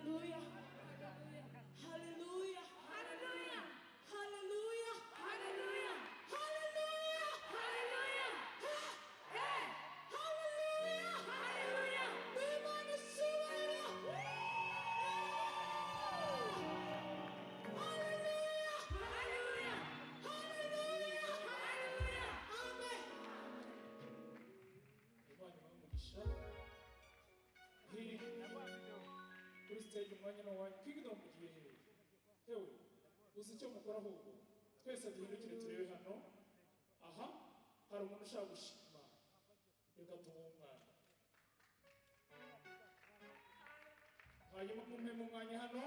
Hallelujah. Hallelujah. Hallelujah. Hallelujah. Hallelujah. Hallelujah. Hallelujah. Hey. Hallelujah. Hallelujah. Imana ishimira. Hallelujah. Hallelujah. Hallelujah. Hallelujah. Amen. Imana imugisha. Kuri stage umwanya n'uwanyu kwiga mu gihe hewe uzi icyo mukora ahubwo twese duhindukire turebe hano aha hari umuntu ushaka gushima reka tumuhe umwanya hanyuma mumpe mu mwanya hano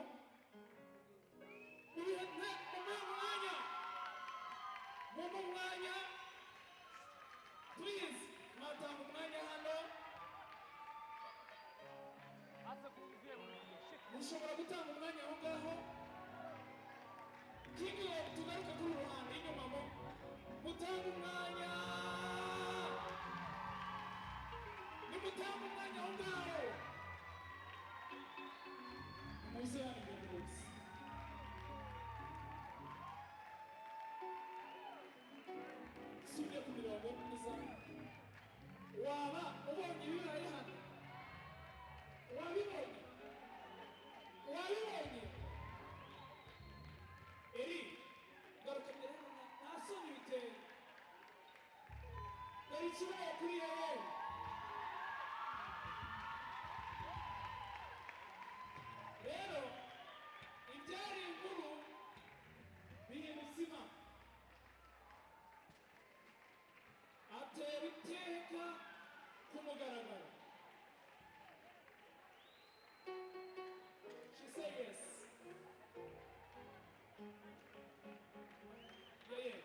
mumpe mu mwanya please mwatanga umwanya hano mushobora gutanga umwanya aho ngaho kingi tugaruke kuri ruhande inyuma mo mutanga umwanya nimutanga umwanya aho ngaho muze hano imbere rwose subire ku mirongo myiza waba ubonye ibirayi hano wabibonye eri garuka mbere nta soni biteye dore ikibaye kuri yewe rero ibyari inkuru bihindutse impamo atera iteka ku mugaragaro. She said yes. Yeah.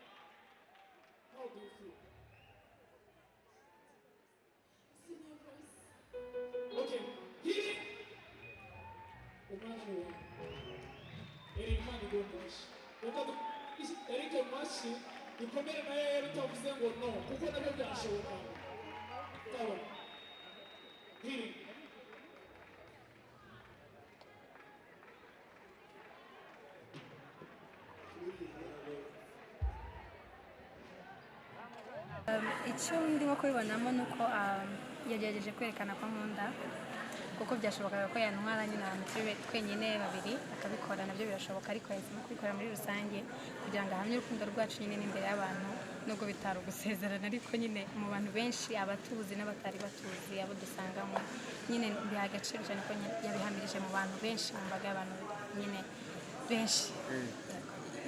How do you feel? It's in your voice. Okay. Healing. Umwanya eri imana igombaje reka erike mashi ikomere nayo yari utavuze ngo no kuko nabyo byashoboka tabona healing. icyo ndimo kubibonamo ni uko yagerageje kwerekana ko nkunda kuko byashobokaga ko yantwara nyine ahantu turi twenyine babiri akabikora nabyo birashoboka ariko yahisemo kubikora muri rusange kugira ngo ahamye urukundo rwacu nyine n'imbere y'abantu nubwo bitari ugusezerana ariko nyine mu bantu benshi abatuzi n'abatari batuzi abo dusangamo nyine biha agaciro cyane ko yabihamirije mu bantu benshi mu mbaga y'abantu nyine benshi.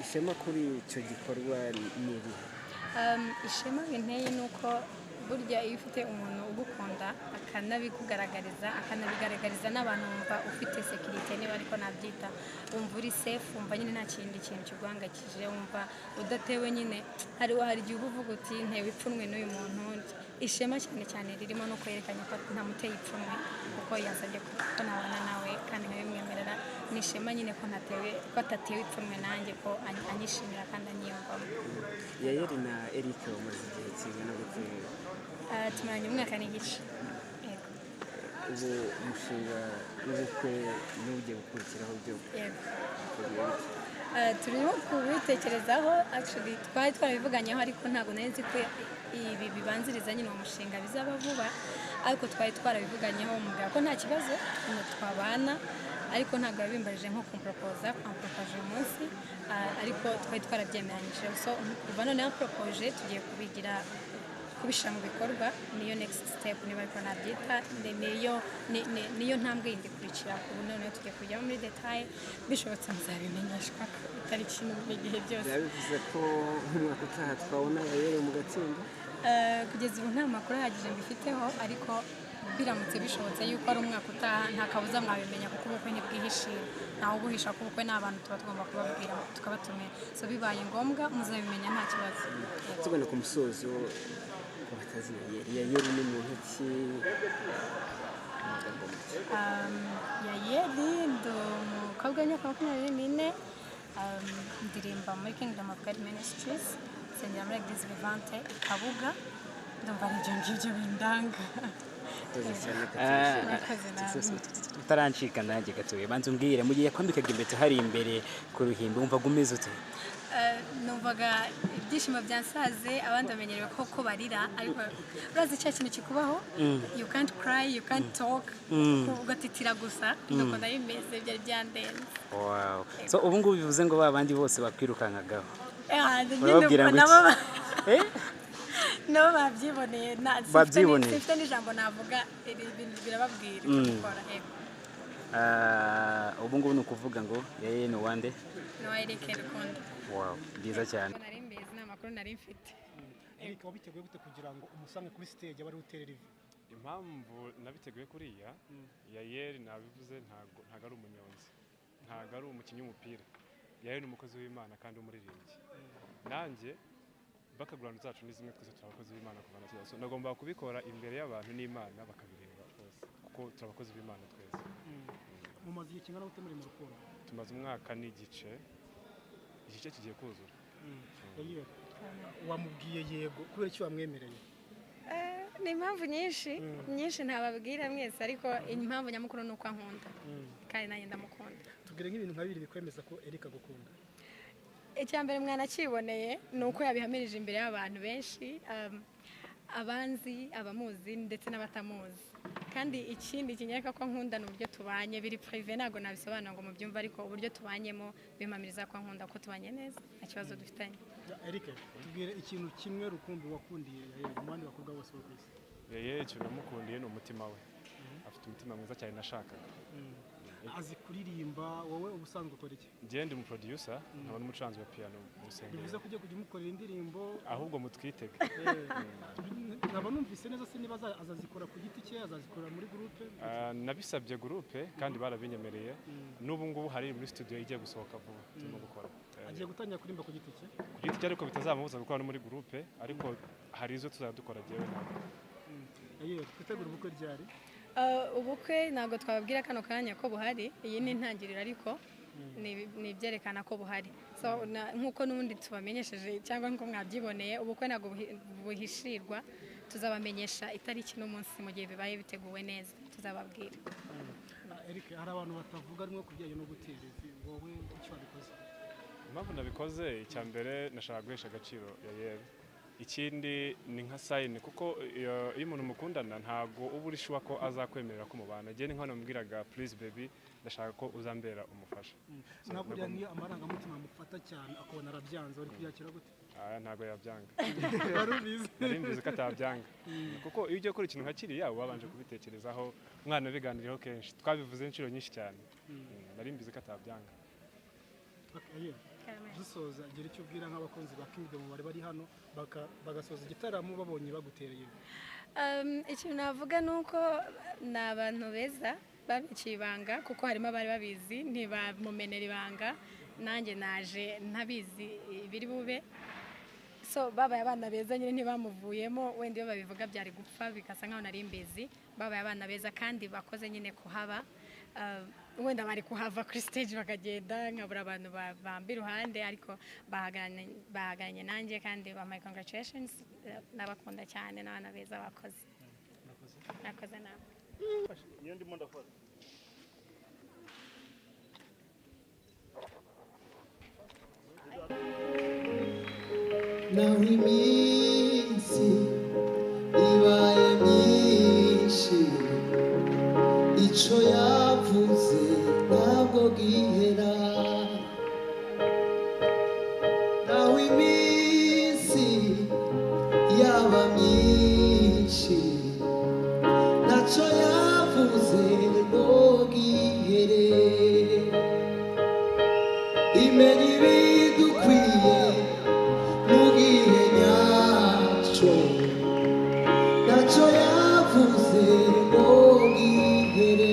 Ishema kuri icyo gikorwa ni iri ishema binteye ni uko burya iyo ufite umuntu ugukunda akanabikugaragariza akanabigaragariza n'abantu wumva ufite sekirite niba ariko nabyita wumva uri safe wumva nyine nta kindi kintu kiguhangayikije wumva udatewe nyine hari igihe uba uvuga uti ntewe ipfunwe n'uyu muntu. Ishema cyane cyane ririmo no kwerekana ko ntamuteye ipfunwe kuko yansabye ko nabana nawe kandi nkabimwemerera ni ishema nyine ko atatewe ipfunwe nanjye ko anyishimira kandi anyiyumvamo. Yayeli na Eric bamaze igihe kingana gute? Tumaranye umwaka n'igice. Ubu umushinga w'ubukwe n'ugiye gukurikiraho byo turimo kubitekerezaho actually twari twarabivuganyeho ariko ntabwo nari nzi ko ibi bibanziriza nyine uwo mushinga bizaba vuba ariko twari twarabivuganyeho mubwira ko nta kibazo twabana ariko ntabwo yabimbarije nko kumporopoza uyu munsi ariko twari twarabyemeranyije so kuva noneho propose tugiye kubishyira mu bikorwa niyo next step niba ariko nabyita niyo ntambwe yindi ikurikira ubu noneho tugiye kujyamo muri detail bishobotse muzabimenyeshwa itariki n'igihe byose. Bivuze ko nk'umwaka utaha twabona Yayeli mu gatsinda? Kugeza ubu nta makuru ahagije mbifiteho ariko biramutse bishobotse yuko ari umwaka utaha nta kabuza mwabimenya kuko ubukwe ntibwihishira ntawe ubuhisha ko ubukwe n'abantu tuba tugomba kubabwira tukabatumira so bibaye ngombwa muzabimenya nta kibazo. Tugana ku musozo batazi Yayeli ni muntu ki? Yayeli ndi umukobwa w'imyaka 24 ndirimba muri Kingdom of God Ministries nsengera muri Eglise Vivante Kabuga ndumva n'ibyo ngibyo bindanga utarancika nanjye gatoya banza umbwire mu gihe yakwambikaga impeta hari imbere ku ruhimbi wumvaga umeze ute numvaga ibyishimo byansaze abandi bamenyerewe ko barira ariko urazi cya kintu kikubaho you can't cry you can't talk ugatitira gusa nuko nabimeze byari byandenze wow so ubu ngubu bivuze ngo babandi bose bakwirukankagaho urababwira ngo nabo babyiboneye sifite n'ijambo navuga ibintu birababwira gukora ubu ngubu ni ukuvuga ngo yeye ni uwande ni uwa Eric Rukundo wow byiza cyane nari mbizi nta makuru nari mfite Eric wabiteguye gute kugira ngo umusange kuri stage abari uterera ivi impamvu nabiteguye kuriya Yayeri nabivuze ntago ari umunyonzi ntago ari umukinnyi w'umupira Yayeri ni umukozi w'Imana kandi umuririmbyi nanjye background zacu ni zimwe twese turabakozi b'Imana kuva na kera so nagomba kubikora imbere y'abantu n'Imana bakabireba rwose kuko turabakozi b'Imana twese mumaze igihe kingana gute muri mu rukundo tumaze umwaka n'igice kigiye kuzura wamubwiye yego kubera icyo wamwemereye ni impamvu nyinshi ntababwira mwese ariko impamvu nyamukuru ni uko ankunda kandi nanjye ndamukunda tubwire nk'ibintu nka bibiri bikwemeza ko Eric agukunda icya mbere mwanakiboneye ni uko yabihamirije imbere y'abantu benshi abanzi abamuzi ndetse n'abatamuzi kandi ikindi kinyereka ko nkunda ni uburyo tubanye biri privé ntabwo nabisobanura ngo mubyumve ariko uburyo tubanyemo bimpamiriza ko nkunda ko tubanye neza nta kibazo dufitanye Eric tubwire ikintu kimwe rukumbi wakundiye mu bandi bakobwa bose bo ku isi Yeye ikintu namukundiye ni umutima we afite umutima mwiza cyane nashakaga azi kuririmba wowe ubusanzwe ukora iki njye ndi umuproducer nkaba n'umucuranzi wa piano mu rusengero bivuze ko ugiye kujya umukorera indirimbo ahubwo mutwitege nkaba numvise neza se niba azazikora ku giti cye azazikora muri groupe nabisabye groupe kandi barabinyemereye n'ubu ngubu hari muri studio igiye gusohoka vuba turimo gukora agiye gutangira kuririmba ku giti cye ariko bitazamubuza gukora no muri groupe ariko hari izo tuzadukora jewe nawe twitegura ubukwe ryari ubukwe ntabwo twababwira kano kanya ko buhari iyi ni intangiriro ariko ni ibyerekana ko buhari nk'uko n'ubundi tubamenyesheje cyangwa nk'uko mwabyiboneye ubukwe ntabwo buhishirwa tuzabamenyesha itariki n'umunsi mu gihe bibaye biteguwe neza tuzababwira Eric hari abantu batavuga rimwe ku bijyanye no gutera ivi wowe icyo wabikoze impamvu nabikoze icya mbere nashaka guhesha agaciro Yayeri ikindi ni nka sign kuko iyo umuntu mukundana ntago uba uri sure ko azakwemerera ko mubana je ni nkano mbwiraga please baby ndashaka ko uzambera umufasha ntabwo ni amarangamutima mufata cyane akabona arabyanze uri kuyakira gute ntago yabyanga barubizi narimbize ko atabyanga kuko iyo ugiye gukora ikintu nka kiriya wabanje kubitekerezaho umwana biganiriyeho kenshi twabivuze inshuro nyinshi cyane narimbize ko atabyanga dusoza gira icyo ubwira nk'abakunzi ba Kingdom bari hano bagasoza igitaramo babonye bagutereye ikintu navuga ni uko ni abantu beza babiciye ibanga kuko harimo abari babizi ntibamumenera ibanga nanjye naje ntabizi ibiri bube so babaye abana beza nyine ntibamuvuyemo wenda iyo babivuga byari gupfa bigasa nkaho nari mbizi babaye abana beza kandi bakoze nyine kuhaba wenda bari kuhava kuri stage bakagenda nkabura abantu bamba iruhande ariko bahagaranye nanjye kandi bampaye congratulations n'abakunda cyane n'abana beza bakoze nawe niyo ndimo ndakora naho iminsi ibaye myinshi icyo yavuze ntabwo gihera naho iminsi yaba myinshi ntacyo yavuze ngo gihere imenya ibidukwiye mu gihe nyacyo ntacyo yavuze ngo gihere